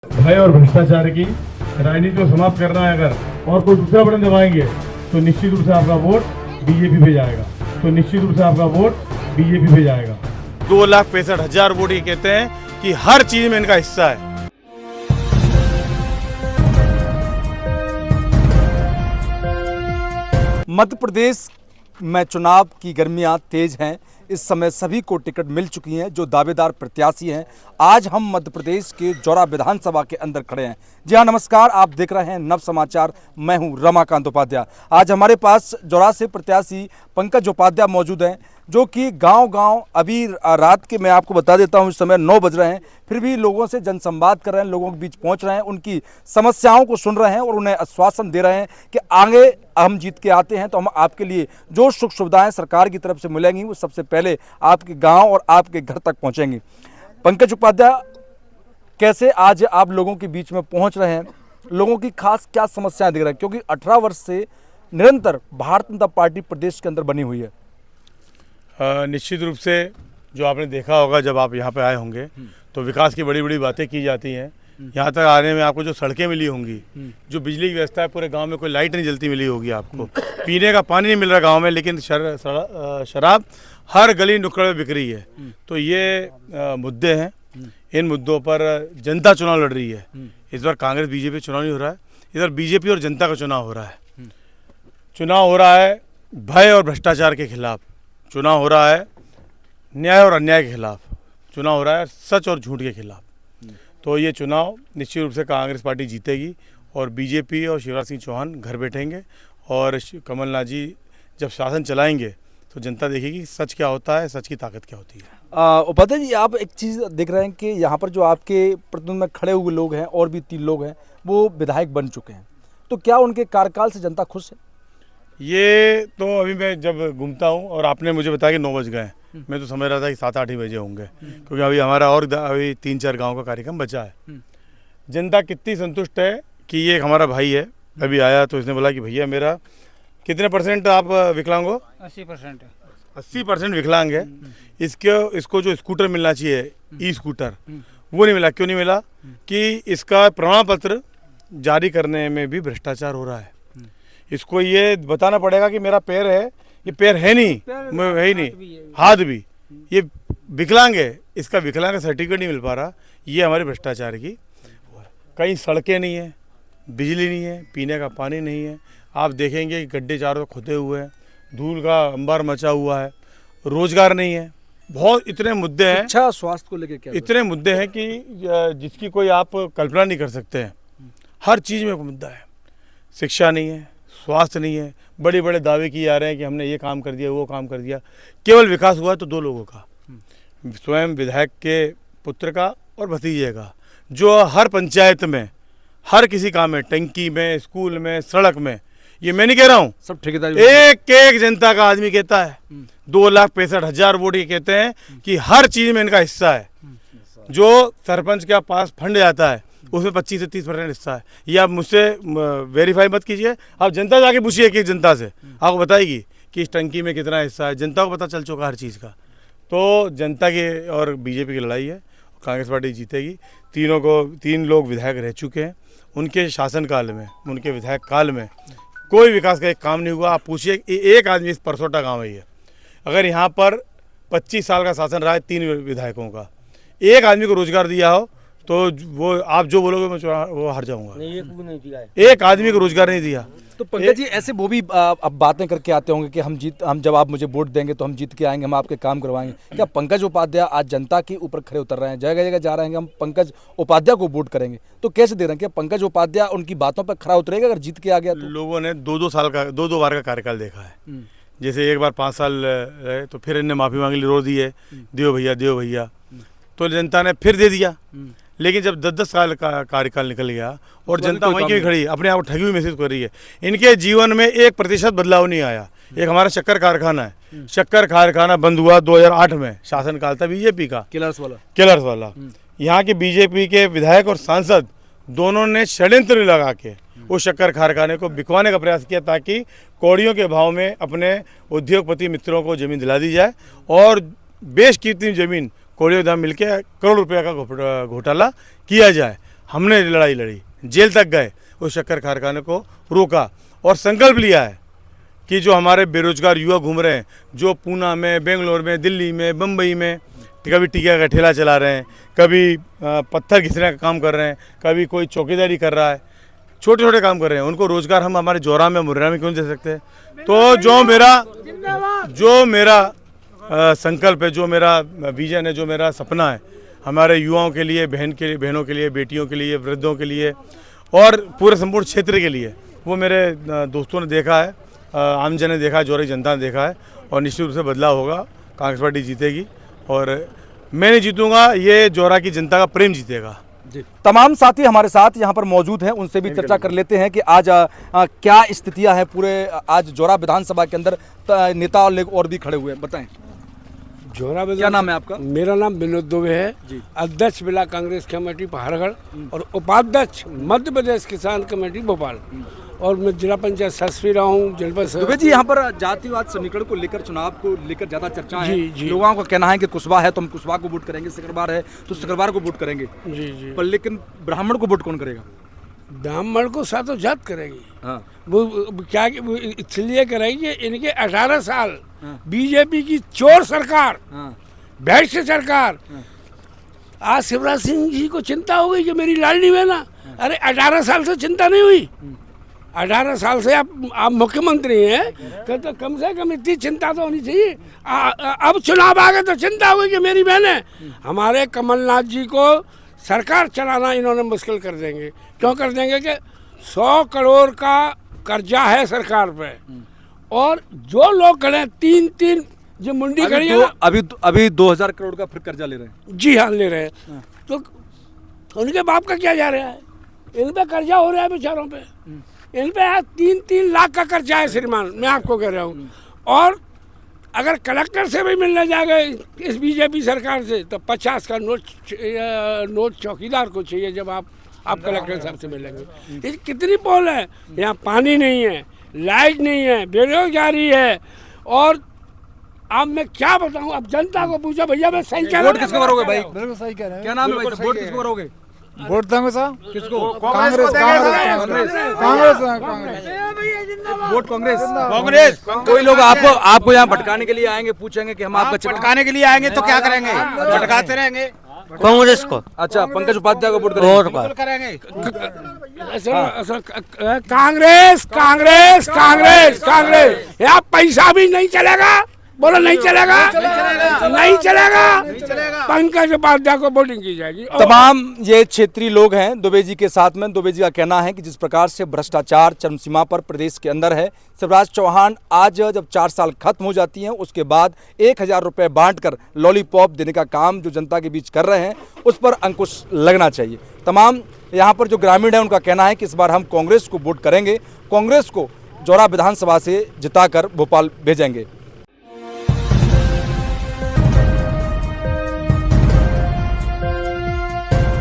भय और भ्रष्टाचार की राजनीति को समाप्त करना है अगर और कोई दूसरा बटन दबाएंगे तो निश्चित रूप से आपका वोट बीजेपी पे जाएगा। बीजेपी पे जाएगा। 2,65,000 वोट ये कहते हैं कि हर चीज में इनका हिस्सा है। मध्य प्रदेश में चुनाव की गर्मियां तेज हैं। इस समय सभी को टिकट मिल चुकी हैं जो दावेदार प्रत्याशी हैं। आज हम मध्य प्रदेश के जौरा विधानसभा के अंदर खड़े हैं। जी हाँ, नमस्कार, आप देख रहे हैं नव समाचार। मैं हूं रमाकांत उपाध्याय। आज हमारे पास जौरा से प्रत्याशी पंकज उपाध्याय मौजूद हैं जो कि गांव-गांव अभी रात के, मैं आपको बता देता हूं, इस समय 9 बज रहे हैं, फिर भी लोगों से जनसंवाद कर रहे हैं, लोगों के बीच पहुंच रहे हैं, उनकी समस्याओं को सुन रहे हैं और उन्हें आश्वासन दे रहे हैं कि आगे हम जीत के आते हैं तो हम आपके लिए जो सुख सुविधाएं सरकार की तरफ से मिलेंगी वो सबसे पहले आपके गांव और आपके घर तक पहुंचेंगी। पंकज उपाध्याय, कैसे आज आप लोगों के बीच में पहुंच रहे हैं? लोगों की खास क्या समस्याएं दिख रही हैं, क्योंकि 18 वर्ष से निरंतर भारतीय जनता पार्टी प्रदेश के अंदर बनी हुई है। निश्चित रूप से जो आपने देखा होगा जब आप यहाँ पे आए होंगे तो विकास की बड़ी बड़ी बातें की जाती हैं। यहाँ तक आने में आपको जो सड़कें मिली होंगी, जो बिजली की व्यवस्था है, पूरे गांव में कोई लाइट नहीं जलती मिली होगी आपको, पीने का पानी नहीं मिल रहा गांव में, लेकिन शराब हर गली नुक्कड़ में बिक रही है। तो ये मुद्दे हैं। इन मुद्दों पर जनता चुनाव लड़ रही है। इस बार कांग्रेस बीजेपी चुनाव नहीं हो रहा है, इस बार बीजेपी और जनता का चुनाव हो रहा है। चुनाव हो रहा है भय और भ्रष्टाचार के खिलाफ, चुनाव हो रहा है न्याय और अन्याय के खिलाफ, चुनाव हो रहा है सच और झूठ के खिलाफ। तो ये चुनाव निश्चित रूप से कांग्रेस पार्टी जीतेगी और बीजेपी और शिवराज सिंह चौहान घर बैठेंगे और कमलनाथ जी जब शासन चलाएंगे तो जनता देखेगी सच क्या होता है, सच की ताकत क्या होती है। उपाध्याय जी, आप एक चीज़ देख रहे हैं कि यहाँ पर जो आपके प्रतिद्वंद में खड़े हुए लोग हैं और भी 3 लोग हैं वो विधायक बन चुके हैं, तो क्या उनके कार्यकाल से जनता खुश है? ये तो अभी मैं जब घूमता हूँ और आपने मुझे बताया कि 9 बज गए, मैं तो समझ रहा था कि 7-8 ही बजे होंगे, क्योंकि अभी हमारा और अभी 3-4 गांव का कार्यक्रम बचा है। जनता कितनी संतुष्ट है कि ये एक हमारा भाई है, अभी आया तो इसने बोला कि भैया मेरा कितने % आप विकलांग हो? 80%। 80% विकलांग है। इसको जो स्कूटर मिलना चाहिए, ई स्कूटर, वो नहीं मिला। क्यों नहीं मिला? कि इसका प्रमाण पत्र जारी करने में भी भ्रष्टाचार हो रहा है। इसको ये बताना पड़ेगा कि मेरा पैर है, ये पैर है नहीं, है ही नहीं, हाथ भी, ये विकलांग है, इसका विकलांग सर्टिफिकेट नहीं मिल पा रहा। ये हमारे भ्रष्टाचार की। कहीं सड़कें नहीं है, बिजली नहीं है, पीने का पानी नहीं है। आप देखेंगे कि गड्ढे चारों खुदे हुए हैं, धूल का अंबार मचा हुआ है, रोजगार नहीं है। बहुत इतने मुद्दे हैं, अच्छा, स्वास्थ्य को लेकर क्या? इतने मुद्दे हैं कि जिसकी कोई आप कल्पना नहीं कर सकते हैं। हर चीज़ में मुद्दा है। शिक्षा नहीं है, स्वास्थ्य नहीं है, बड़े बड़े दावे किए जा रहे हैं कि हमने ये काम कर दिया, वो काम कर दिया। केवल विकास हुआ तो 2 लोगों का, स्वयं विधायक के पुत्र का और भतीजे का, जो हर पंचायत में हर किसी काम में, टंकी में, स्कूल में, सड़क में, ये मैं नहीं कह रहा हूँ, सब ठेकेदार एक जनता का आदमी कहता है। 2,65,000 वोट ये कहते हैं कि हर चीज़ में इनका हिस्सा है। जो सरपंच के पास फंड जाता है उसमें 25 से 30% हिस्सा है। ये आप मुझसे वेरीफाई मत कीजिए, आप जनता जाके पूछिए कि जनता से आपको बताएगी कि इस टंकी में कितना हिस्सा है। जनता को पता चल चुका हर चीज़ का। तो जनता की और बीजेपी की लड़ाई है, कांग्रेस पार्टी जीतेगी। 3 लोग विधायक रह चुके हैं, उनके शासनकाल में, उनके विधायक काल में कोई विकास का एक काम नहीं हुआ। आप पूछिए, एक आदमी, इस परसोटा गाँव है ये, अगर यहाँ पर 25 साल का शासन रहा है 3 विधायकों का, एक आदमी को रोजगार दिया हो तो वो आप जो बोलोगे मैं वो हार जाऊंगा। एक भी नहीं दिया है, एक आदमी को रोजगार नहीं दिया। तो पंकज जी, ऐसे वो भी अब बातें करके आते होंगे कि हम जब आप मुझे वोट देंगे तो हम जीत के आएंगे, हम आपके काम करवाएंगे। क्या पंकज उपाध्याय आज जनता के ऊपर खड़े उतर रहे हैं, जगह जगह जा रहे हैं कि हम पंकज उपाध्याय को वोट करेंगे, तो कैसे दे रहे हैं? क्या पंकज उपाध्याय उनकी बातों पर खड़ा उतरेगा अगर जीत के आ गया तो? लोगों ने 2 बार का कार्यकाल देखा है। जैसे एक बार 5 साल रहे तो फिर इन्हें माफी मांगी, रो दी है, दियो भैया, तो जनता ने फिर दे दिया। लेकिन जब 10-10 साल का कार्यकाल निकल गया और जनता वहीं की खड़ी, अपने आप को ठगी हुई महसूस कर रही है। इनके जीवन में 1% बदलाव नहीं आया। एक हमारा शक्कर कारखाना है, शक्कर कारखाना बंद हुआ 2008 में, शासनकाल था बीजेपी का, किलर्स वाला। यहाँ के बीजेपी के विधायक और सांसद दोनों ने षड्यंत्र लगा के उस शक्कर कारखाने को बिकवाने का प्रयास किया ताकि कौड़ियों के भाव में अपने उद्योगपति मित्रों को जमीन दिला दी जाए और बेशकीमती जमीन कौड़ियों दाम मिलकर करोड़ रुपये का घोटाला किया जाए। हमने लड़ाई लड़ी, जेल तक गए, उस शक्कर कारखाने को रोका और संकल्प लिया है कि जो हमारे बेरोजगार युवा घूम रहे हैं, जो पूना में, बेंगलोर में, दिल्ली में, बम्बई में कभी टिकिया का ठेला चला रहे हैं, कभी पत्थर घिसने का काम कर रहे हैं, कभी कोई चौकीदारी कर रहा है, छोटे छोटे काम कर रहे हैं, उनको रोजगार हम हमारे जोरा में, मुर्रा में क्यों दे सकते हैं। तो जो मेरा संकल्प है, जो मेरा विजन है, जो मेरा सपना है हमारे युवाओं के लिए, बहनों के लिए, बेटियों के लिए, वृद्धों के लिए और पूरे संपूर्ण क्षेत्र के लिए, वो मेरे दोस्तों ने देखा है, आम जन ने देखा है, जोरी जनता ने देखा है और निश्चित रूप से बदलाव होगा। कांग्रेस पार्टी जीतेगी और मैं नहीं जीतूंगा, ये जोरा की जनता का प्रेम जीतेगा। तमाम साथी हमारे साथ यहाँ पर मौजूद हैं, उनसे भी चर्चा कर लेते हैं कि आज क्या स्थितियां हैं पूरे आज जोरा विधानसभा के अंदर। नेता और भी खड़े हुए हैं, बताएं। जोरा क्या नाम है आपका? मेरा नाम विनोद दुबे है, अध्यक्ष जिला कांग्रेस कमेटी पहाड़गढ़ और उपाध्यक्ष मध्य प्रदेश किसान कमेटी भोपाल, और मैं जिला पंचायत सदस्य रहा हूँ जनपद। दुबे जी, यहाँ पर जातिवाद समीकरण को लेकर, चुनाव को लेकर ज्यादा चर्चा है। जी। लोगों का कहना है कि कुशवाहा है तो हम कुशवाहा को वोट करेंगे, सिकरवार है तो सिकरवार को वोट करेंगे। जी। पर लेकिन ब्राह्मण को वोट कौन करेगा? ब्राह्मण को सातों जात करेगी। हाँ। वो क्या इसलिए करेगी, इनके 18 साल बीजेपी की चोर सरकार, भ्रष्ट सरकार। आज शिवराज सिंह जी को चिंता हो गई कि मेरी लाडली बहना, अरे 18 साल से चिंता नहीं हुई। 18 साल से आप मुख्यमंत्री हैं तो कम से कम इतनी चिंता तो होनी चाहिए। अब चुनाव आ गए तो चिंता हुई कि मेरी बहनें। हमारे कमलनाथ जी को सरकार चलाना इन्होंने मुश्किल कर देंगे। क्यों कर देंगे कि 100 करोड़ का कर्जा है सरकार पे, और जो लोग खड़े हैं 3 जो मुंडी खड़ी है, अभी 2000 करोड़ का फिर कर्जा ले रहे हैं। जी हाँ, ले रहे हैं। तो उनके बाप का क्या जा रहा है? इन पे कर्जा हो रहा है बेचारों पे। इन पे 3 लाख का कर्जा है श्रीमान, मैं आपको कह रहा हूँ। और अगर कलेक्टर से भी मिलने जाएगा इस बीजेपी सरकार से तो 50 का नोट चौकीदार को चाहिए जब आप कलेक्टर साहब से मिलेंगे। ये कितनी पोल है, यहाँ पानी नहीं है, लाइट नहीं है, बेरोजगारी है। और अब मैं क्या बताऊँ, अब जनता को पूछा भैया मैं सही कह रहा हूँ। वोट किसको करोगे भाई? बिल्कुल सही कह रहे हैं। क्या नाम है भाई? वोट किसको करोगे? वोट देंगे साहब किसको? कांग्रेस वोट कांग्रेस। कोई लोग आपको यहाँ भटकाने के लिए आएंगे, पूछेंगे कि हम आपका भटकाने के लिए आएंगे तो क्या करेंगे? भटकाते रहेंगे कांग्रेस को। अच्छा, पंकज उपाध्याय को वोट करेंगे। कांग्रेस कांग्रेस कांग्रेस कांग्रेस। यहाँ पैसा भी नहीं चलेगा, बोलो नहीं चलेगा, नहीं चलेगा। पंकज उपाध्याय को वोटिंग की जाएगी। तमाम ये क्षेत्रीय लोग हैं दुबे जी के साथ में। दुबे जी का कहना है कि जिस प्रकार से भ्रष्टाचार चरम सीमा पर प्रदेश के अंदर है, शिवराज चौहान आज जब 4 साल खत्म हो जाती हैं उसके बाद 1000 रुपये बांटकर लॉलीपॉप देने का काम जो जनता के बीच कर रहे हैं उस पर अंकुश लगना चाहिए। तमाम यहाँ पर जो ग्रामीण है उनका कहना है कि इस बार हम कांग्रेस को वोट करेंगे, कांग्रेस को जोरा विधानसभा से जिताकर भोपाल भेजेंगे।